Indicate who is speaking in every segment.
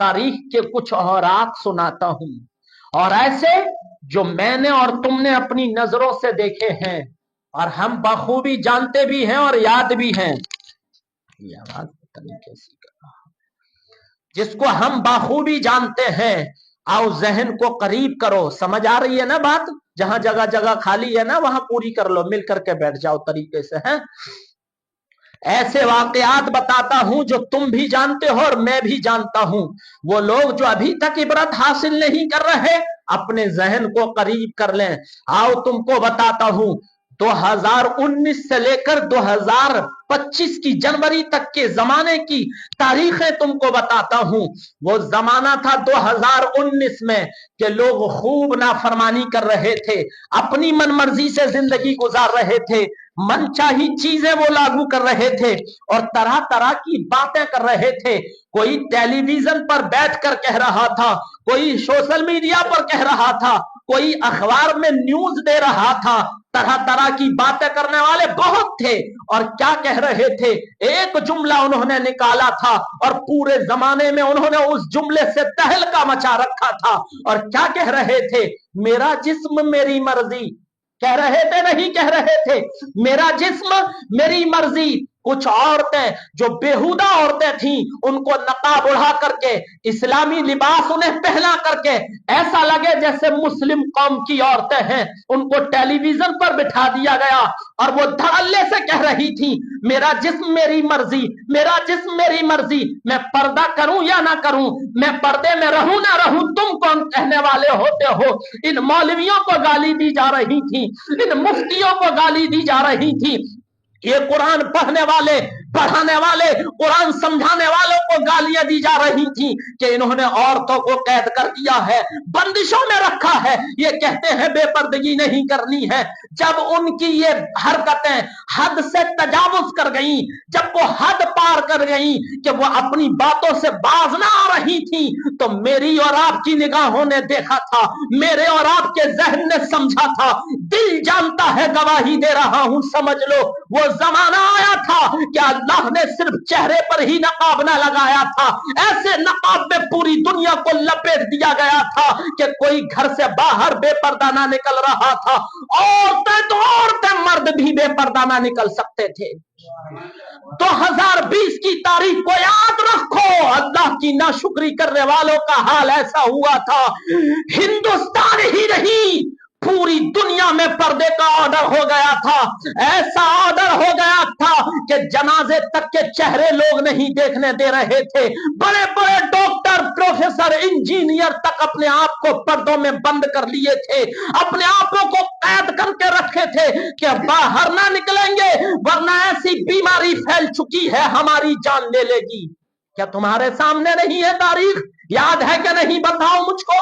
Speaker 1: तारीख के कुछ औरात सुनाता हूं, और ऐसे जो मैंने और तुमने अपनी नजरों से देखे हैं और हम बखूबी जानते भी हैं और याद भी हैं। ये आवाज पता नहीं कैसी कर रहा, जिसको हम बखूबी जानते हैं। आओ जहन को करीब करो, समझ आ रही है ना बात? जहां जगह जगह खाली है ना वहां पूरी कर लो, मिल करके बैठ जाओ तरीके से, है। ऐसे वाकयात बताता हूं जो तुम भी जानते हो और मैं भी जानता हूं। वो लोग जो अभी तक इबरत हासिल नहीं कर रहे, अपने जहन को करीब कर लें। आओ तुमको बताता हूं, 2019 से लेकर 2025 की जनवरी तक के जमाने की तारीखें तुमको बताता हूं। वो जमाना था 2019 में कि लोग खूब नाफरमानी कर रहे थे, अपनी मनमर्जी से जिंदगी गुजार रहे थे, मनचाही चीजें वो लागू कर रहे थे और तरह तरह की बातें कर रहे थे। कोई टेलीविजन पर बैठकर कह रहा था, कोई सोशल मीडिया पर कह रहा था, कोई अखबार में न्यूज दे रहा था। तरह तरह की बातें करने वाले बहुत थे और क्या कह रहे थे, एक जुमला उन्होंने निकाला था और पूरे जमाने में उन्होंने उस जुमले से तहलका मचा रखा था। और क्या कह रहे थे, मेरा जिस्म मेरी मर्जी। कह रहे थे नहीं कह रहे थे, मेरा जिस्म मेरी मर्जी। कुछ औरतें जो बेहुदा औरतें थीं, उनको नकाब उड़ा करके, इस्लामी लिबास उन्हें पहना करके ऐसा लगे जैसे मुस्लिम कौम की औरतें हैं, उनको टेलीविजन पर बिठा दिया गया और वो धड़ल्ले से कह रही थी, मेरा जिस्म मेरी मर्जी, मेरा जिस्म मेरी मर्जी, मैं पर्दा करूं या ना करूं, मैं पर्दे में रहूं ना रहूं, तुम कौन कहने वाले होते हो। इन मौलवियों को गाली दी जा रही थी, इन मुफ्तियों को गाली दी जा रही थी, ये कुरान पढ़ने वाले, पढ़ाने वाले, कुरान समझाने वालों को गालियां दी जा रही थी कि इन्होंने औरतों को कैद कर दिया है, बंदिशों में रखा है, ये कहते हैं बेपर्दगी नहीं करनी है। जब उनकी ये हरकतें हद से तजावुज कर गई, जब वो हद पार कर गई कि वो अपनी बातों से बाज ना आ रही थी, तो मेरी और आपकी निगाहों ने देखा था, मेरे और आपके जहन ने समझा था, दिल जानता है, गवाही दे रहा हूं, समझ लो। वो जमाना आया था कि अल्लाह ने सिर्फ चेहरे पर ही नकाब ना लगाया था, ऐसे नकाब में पूरी दुनिया को लपेट दिया गया था कि कोई घर से बाहर बेपर्दा ना निकल रहा था। औरतें तो औरतें, मर्द भी बेपर्दा ना निकल सकते थे। 2020 की तारीख को याद रखो, अल्लाह की नाशुक्री करने वालों का हाल ऐसा हुआ था। हिंदुस्तान ही नहीं, पूरी दुनिया में पर्दे का ऑर्डर हो गया था। ऐसा ऑर्डर हो गया था कि जनाजे तक के चेहरे लोग नहीं देखने दे रहे थे। बड़े बड़े डॉक्टर, प्रोफेसर, इंजीनियर तक अपने आप को पर्दों में बंद कर लिए थे, अपने आपों को कैद करके रखे थे कि बाहर ना निकलेंगे वरना ऐसी बीमारी फैल चुकी है हमारी जान ले लेगी। क्या तुम्हारे सामने नहीं है तारीख? याद है कि नहीं? बताओ मुझको।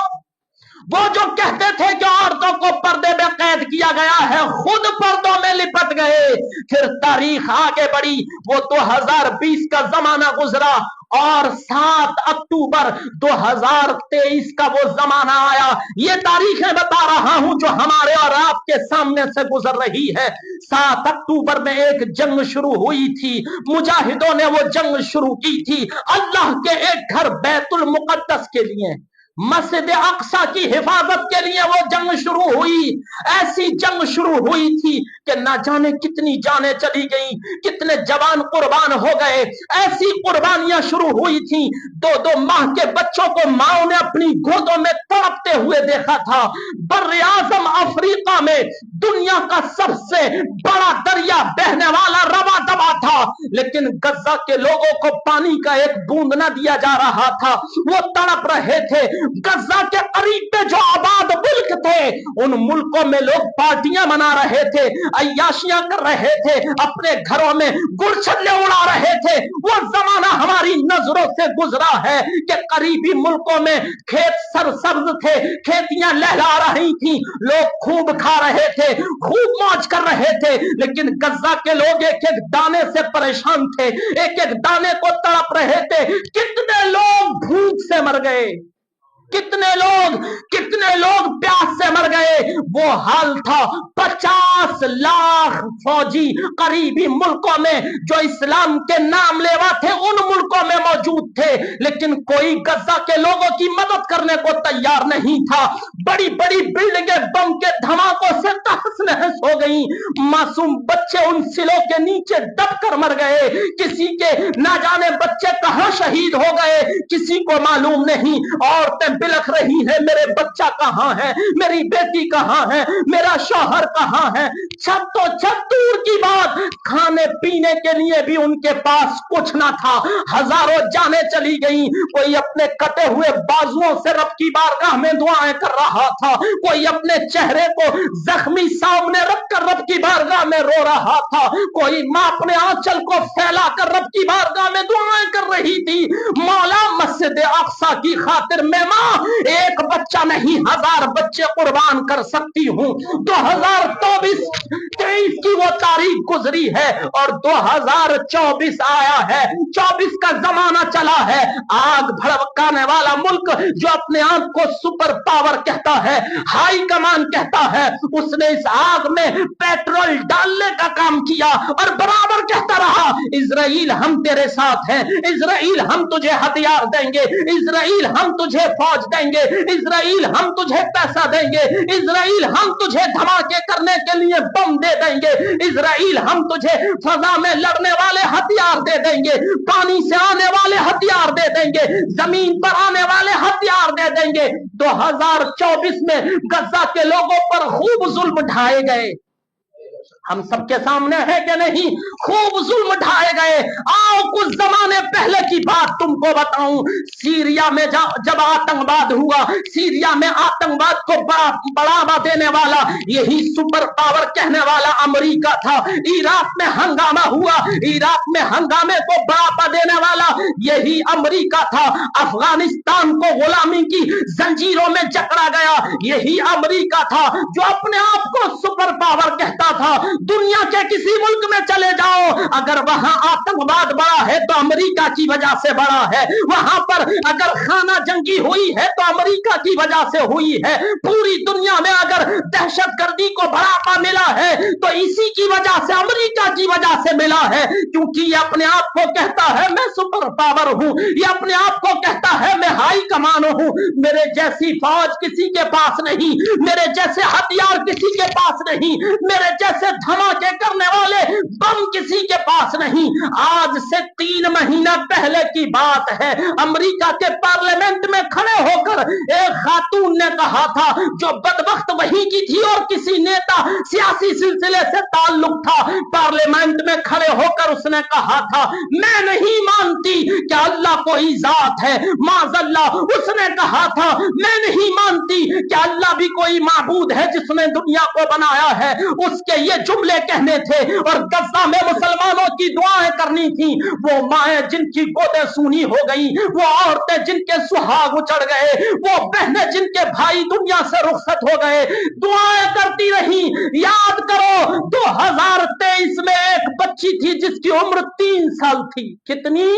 Speaker 1: वो जो कहते थे कि औरतों को पर्दे में कैद किया गया है, खुद पर्दों में लिपट गए। फिर तारीख आगे बढ़ी, वो 2020 का जमाना गुजरा और 7 अक्टूबर 2023 का वो जमाना आया। ये तारीखें बता रहा हूं जो हमारे और आपके सामने से गुजर रही है। 7 अक्टूबर में एक जंग शुरू हुई थी, मुजाहिदों ने वो जंग शुरू की थी अल्लाह के एक घर बैतुल मुकद्दस के लिए, मस्जिद अक्सा की हिफाजत के लिए वो जंग शुरू हुई। ऐसी जंग शुरू हुई थी कि ना जाने कितनी जानें चली गई, कितने जवान कुर्बान हो गए। ऐसी कुर्बानियां शुरू हुई थी, 2-2 माह के बच्चों को माओ ने अपनी गोदों में तड़पते हुए देखा था। बर्रे आज़म अफ्रीका में दुनिया का सबसे बड़ा दरिया बहने वाला रवा दबा था, लेकिन गजा के लोगों को पानी का एक बूंद न दिया जा रहा था, वो तड़प रहे थे। गजा के करीब पे जो आबाद मुल्क थे, उन मुल्कों में लोग पार्टियां मना रहे थे, अय्याशियां कर रहे थे, अपने घरों में गुलछल्ले उड़ा रहे थे। वो जमाना हमारी नजरों से गुजरा है कि करीबी मुल्कों में खेत सरसब्ज थे, खेतियां लहरा रही थी, लोग खूब खा रहे थे, खूब मौज कर रहे थे, लेकिन गजा के लोग एक एक दाने से परेशान थे, एक एक दाने को तड़प रहे थे। कितने लोग भूख से मर गए। कितने लोग प्यास से मर गए। वो हाल था 50 लाख फौजी करीबी मुल्कों में जो इस्लाम के नाम लेवा थे उन मुल्कों में मौजूद थे, लेकिन कोई गजा के लोगों की मदद करने को तैयार नहीं था। बड़ी बड़ी बिल्डिंगें बम के धमाकों से तहस नहस हो गई। मासूम बच्चे उन सिलों के नीचे दब कर मर गए। किसी के ना जाने बच्चे कहां शहीद हो गए किसी को मालूम नहीं। औरतें बिलख रही है, मेरे बच्चा कहां है, मेरी बेटी कहां है, मेरा शौहर कहां है। छत तो छत दूर की बात, खाने पीने के लिए भी उनके पास कुछ ना था। हजारों जाने चली गई। कोई अपने कटे हुए बाजुओं से रब की बारगाह में दुआएं कर रहा था, कोई अपने चेहरे को जख्मी सामने रखकर रब की बारगाह में रो रहा था, कोई मां अपने आंचल को फैला कर रब की बारगाह में दुआएं कर रही थी। मौला मस्जिद अक्सा की खातिर मैं मां एक बच्चा नहीं 1000 बच्चे कुर्बान कर सकती हूं। 2023 की वो तारीख गुजरी है और 2024 आया है। 24 का जमाना चला है। आग भड़काने वाला मुल्क जो अपने आप को सुपर पावर कहता है, हाई कमान कहता है, उसने इस आग में पेट्रोल डालने का काम किया और बराबर कहता रहा, इजराइल हम तेरे साथ हैं, इजराइल हम तुझे हथियार देंगे, इजराइल हम तुझे फौज देंगे, इजराइल हम तुझे पैसा देंगे, इजराइल हम तुझे धमाके करने के लिए बम दे देंगे, इजराइल हम तुझे फजा में लड़ने वाले हथियार दे देंगे, पानी से आने वाले हथियार दे देंगे, जमीन पर आने वाले हथियार दे देंगे। 2024 में गजा के लोगों पर खूब जुल्म ढाए गए। हम सबके सामने है कि नहीं, खूब जुल्म ढाए गए। आओ कुछ जमाने पहले की बात तुमको बताऊं। सीरिया में जब आतंकवाद हुआ, सीरिया में आतंकवाद को बढ़ावा देने वाला यही सुपर पावर कहने वाला अमेरिका था। इराक में हंगामा हुआ, इराक में हंगामे को बढ़ावा देने वाला यही अमेरिका था। अफगानिस्तान को गुलामी की जंजीरों में जकड़ा गया यही अमेरिका था, जो अपने आप को सुपर पावर कहता था। दुनिया के किसी मुल्क में चले जाओ, अगर वहां आतंकवाद बढ़ा है तो अमेरिका की वजह से बढ़ा है। वहां पर अगर खाना जंगी हुई है तो अमेरिका की वजह से हुई है। पूरी दुनिया में अगर दहशतगर्दी को बढ़ावा मिला है तो इसी की वजह से, अमेरिका की वजह से मिला है, क्योंकि ये अपने आप को कहता है मैं सुपर पावर हूं, ये अपने आप को कहता है मैं हाई कमान हूं। मेरे जैसी फौज किसी के पास नहीं, मेरे जैसे हथियार किसी के पास नहीं, मेरे जैसे धमाके करने वाले बम किसी के पास नहीं। आज से 3 महीना पहले की बात है, अमेरिका के पार्लियामेंट में खड़े होकर एक खातून ने कहा था, जो बदबख्त वहीं की थी और किसी नेता सियासी सिलसिले से ताल्लुक था, पार्लियामेंट में खड़े होकर उसने कहा था, मैं नहीं मानती कि अल्लाह कोई जात है, माज़अल्लाह। उसने कहा था, मैं नहीं मानती कि अल्लाह भी कोई माबूद है जिसने दुनिया को बनाया है। उसके ये जुमले कहने थे और गजा में मुसलमानों की दुआएं करनी थी। वो माएं जिनकी गोदें सूनी हो गई, वो औरतें जिनके सुहाग उचड़ गए, वो बहनें जिनके भाई दुनिया से रुखसत हो गए, दुआएं करती रही। याद करो 2023 में एक बच्ची थी जिसकी उम्र 3 साल थी। कितनी?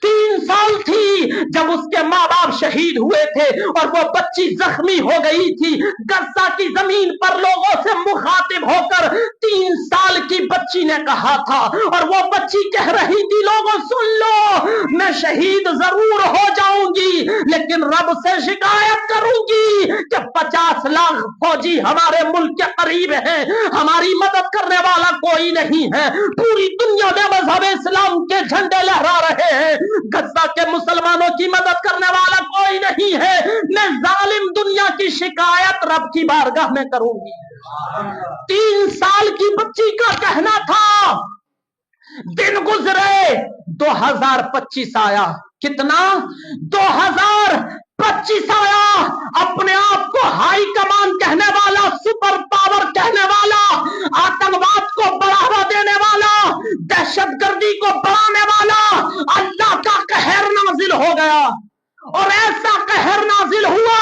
Speaker 1: 3 साल थी जब उसके माँ बाप शहीद हुए थे और वो बच्ची जख्मी हो गई थी। गजा की जमीन पर लोगों से मुखातिब होकर 3 साल की बच्ची ने कहा था, और वो बच्ची कह रही थी, लोगों सुन लो, मैं शहीद जरूर हो जाऊंगी लेकिन रब से शिकायत करूंगी कि 50 लाख फौजी हमारे मुल्क के करीब हैं, हमारी मदद करने वाला कोई नहीं है। पूरी दुनिया में मजहब इस्लाम के झंडे लहरा रहे हैं, गजा के मुसलमानों की मदद करने वाला कोई नहीं है। मैं जालिम दुनिया की शिकायत रब की बारगाह में करूंगी। 3 साल की बच्ची का कहना था। दिन गुजरे, 2025 आया। कितना? 2025 आया। अपने आप को हाई कमान कहने वाला, सुपर पावर कहने वाला, आतंकवाद को बढ़ावा देने वाला, दहशतगर्दी को बढ़ाने वाला अल्लाह का कहर नाजिल हो गया। और ऐसा कहर नाजिल हुआ,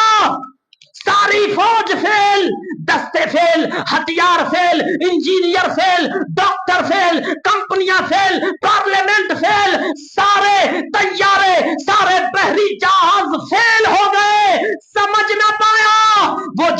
Speaker 1: सारी फौज फेल, दस्ते फेल, हथियार fail, engineer fail, doctor fail, कंपनियां फेल, पार्लियामेंट फेल, सारे तैयारे, सारे बहरी जहाज फेल हो गए।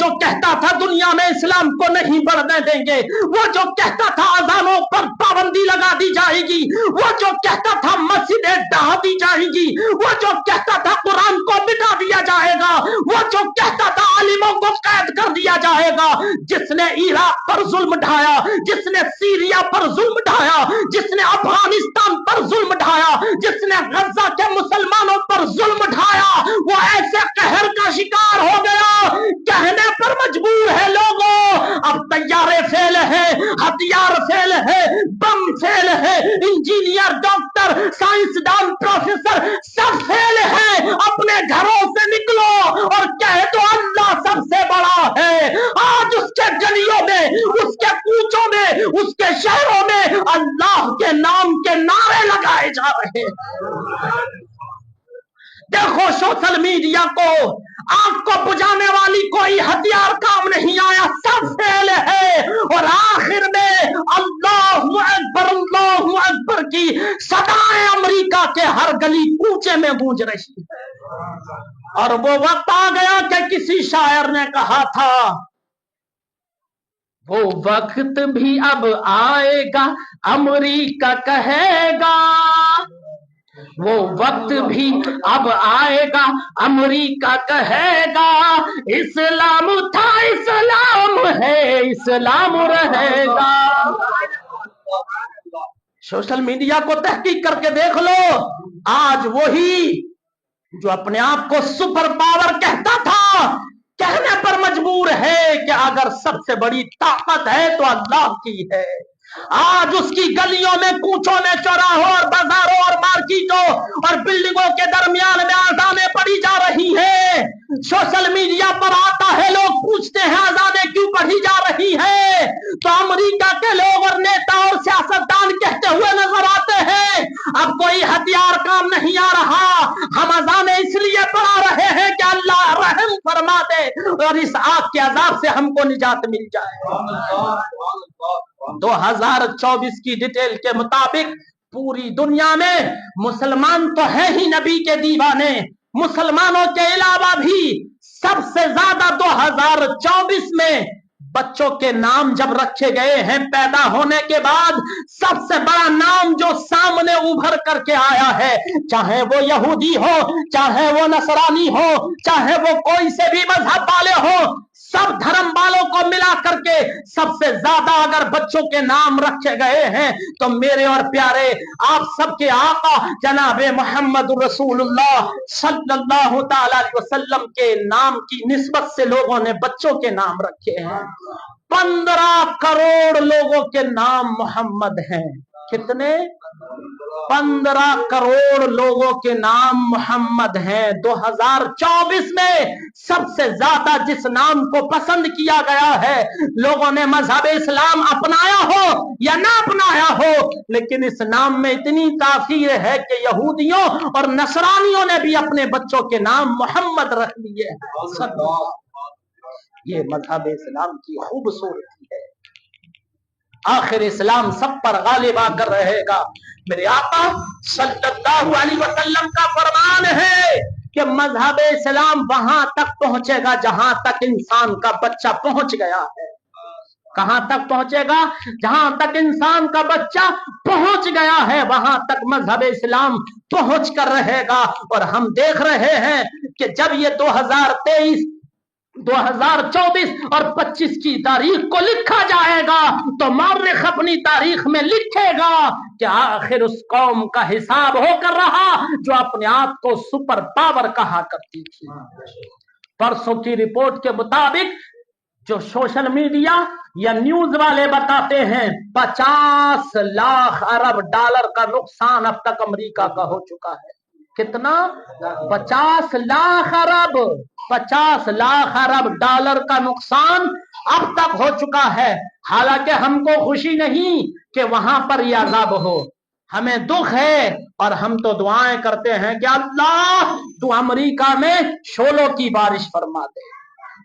Speaker 1: जो कहता था दुनिया में इस्लाम को नहीं बढ़ने देंगे, वो जो कहता था अजानों पर पाबंदी लगा दी जाएगी, वो जो कहता था मस्जिदें ढहा दी जाएगी, वो जो कहता था कुरान को मिटा दिया जाएगा, वो जो कहता था आलिमों को कैद कर दिया जाएगा, जिसने इराक पर जुल्म ढाया, जिसने सीरिया पर जुल्म ढाया, जिसने अफगानिस्तान पर जुल्म ढाया, जिसने गजा के मुसलमानों पर जुल्म ढाया, वो ऐसे कहर का शिकार हो गया, कहने पर मजबूर है लोगों। अब तैयारे फेल है, हथियार फेल है, बम फेल है, इंजीनियर, डॉक्टर, साइंसदान, प्रोफेसर सब फेल है। अपने घरों से निकलो और कह दो अल्लाह सबसे बड़ा है। आज उसके गलियों में, उसके कूचों में, उसके शहरों में अल्लाह के नाम के नारे लगाए जा रहे हैं। देखो सोशल मीडिया को, आग को बुझाने वाली कोई हथियार काम नहीं आया, सब फेल है। और आखिर में अल्लाहु अकबर की सदाएं अमेरिका के हर गली कूचे में गूंज रही है। और वो वक्त आ गया कि किसी शायर ने कहा था, वो वक्त भी अब आएगा अमेरिका कहेगा, वो वक्त भी अब आएगा अमेरिका कहेगा, इस्लाम था इस्लाम है इस्लाम रहेगा। सोशल मीडिया को तहकीक करके देख लो, आज वही जो अपने आप को सुपर पावर कहता था, कहने पर मजबूर है कि अगर सबसे बड़ी ताकत है तो अल्लाह की है। आज उसकी गलियों में, कूचों में, चौराहों और बाजारों और मार्केटों और बिल्डिंगों के दरमियान में अजानें पड़ी जा रही है। सोशल मीडिया पर आता है, लोग पूछते हैं अजानें क्यों पढ़ी जा रही है, तो अमेरिका के लोग और नेता और सियासतदान कहते हुए नजर आते हैं, अब कोई हथियार काम नहीं आ रहा, हम अजानें इसलिए पढ़ा रहे हैं कि अल्लाह रहम फरमा दे और इस आग के अजाब से हमको निजात मिल जाए। 2024 की डिटेल के मुताबिक पूरी दुनिया में मुसलमान तो है ही नबी के दीवाने, मुसलमानों के अलावा भी सबसे ज्यादा 2024 में बच्चों के नाम जब रखे गए हैं, पैदा होने के बाद सबसे बड़ा नाम जो सामने उभर करके आया है, चाहे वो यहूदी हो, चाहे वो नसरानी हो, चाहे वो कोई से भी मजहब वाले हो, सब धर्म वालों को मिला करके सबसे ज्यादा अगर बच्चों के नाम रखे गए हैं तो मेरे और प्यारे आप सबके आका जनाबे मोहम्मद रसूलुल्लाह सल्लल्लाहु ताला अलैहि वसल्लम के नाम की निस्बत से लोगों ने बच्चों के नाम रखे हैं। 15 करोड़ लोगों के नाम मोहम्मद हैं। कितने? 15 करोड़ लोगों के नाम मोहम्मद हैं। 2024 में सबसे ज्यादा जिस नाम को पसंद किया गया है, लोगों ने मजहब इस्लाम अपनाया हो या ना अपनाया हो, लेकिन इस नाम में इतनी तासीर है कि यहूदियों और नसरानियों ने भी अपने बच्चों के नाम मोहम्मद रख लिए। ये मजहब इस्लाम की खूबसूरती है। आखिर इस्लाम सब पर गालिब आकर रहेगा। मेरे आका सल्लल्लाहु अलैहि वसल्लम का फरमान है कि मजहब इस्लाम वहां तक पहुंचेगा जहां तक इंसान का बच्चा पहुंच गया है। कहां तक पहुंचेगा? जहां तक इंसान का बच्चा पहुंच गया है वहां तक मजहब इस्लाम पहुंच कर रहेगा। और हम देख रहे हैं कि जब ये 2023 2024 और 25 की तारीख को लिखा जाएगा तो मौर्रिख अपनी तारीख में लिखेगा कि आखिर उस कौम का हिसाब होकर रहा जो अपने आप को सुपर पावर कहा करती थी। परसों की रिपोर्ट के मुताबिक जो सोशल मीडिया या न्यूज वाले बताते हैं 50 लाख अरब डॉलर का नुकसान अब तक अमेरिका का हो चुका है। कितना? 50 लाख अरब डॉलर का नुकसान अब तक हो चुका है। हालांकि हमको खुशी नहीं कि वहां पर यह अज़ाब हो, हमें दुख है और हम तो दुआएं करते हैं कि अल्लाह तू अमेरिका में शोलों की बारिश फरमा दे,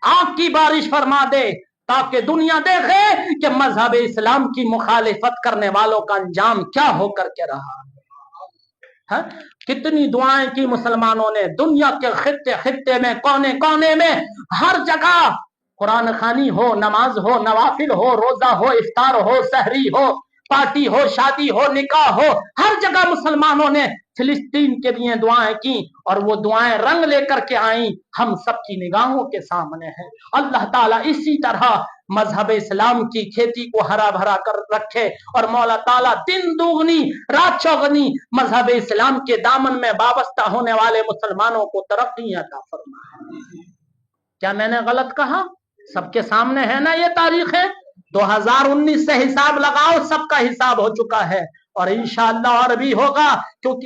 Speaker 1: आग की बारिश फरमा दे, ताकि दुनिया देखे कि मजहब इस्लाम की मुखालिफत करने वालों का अंजाम क्या होकर के रहा है। कितनी दुआएं की मुसलमानों ने, दुनिया के खित्ते खित्ते में, कोने कोने में, हर जगह कुरान खानी हो, नमाज हो, नवाफिल हो, रोजा हो, इफ्तार हो, सहरी हो, पार्टी हो, शादी हो, निकाह हो, हर जगह मुसलमानों ने फिलिस्तीन के लिए दुआएं की और वो दुआएं रंग लेकर के आई, हम सबकी निगाहों के सामने है। अल्लाह ताला इसी तरह मजहब इस्लाम की खेती को हरा भरा कर रखे और मौला ताला दिन दुगनी रात चौगनी मजहब इस्लाम के दामन में वाबस्ता होने वाले मुसलमानों को तरक्की अता फरमाए। क्या मैंने गलत कहा? सबके सामने है ना ये तारीख है। 2019 से हिसाब लगाओ, सबका हिसाब हो चुका है और इंशाअल्लाह और भी होगा, क्योंकि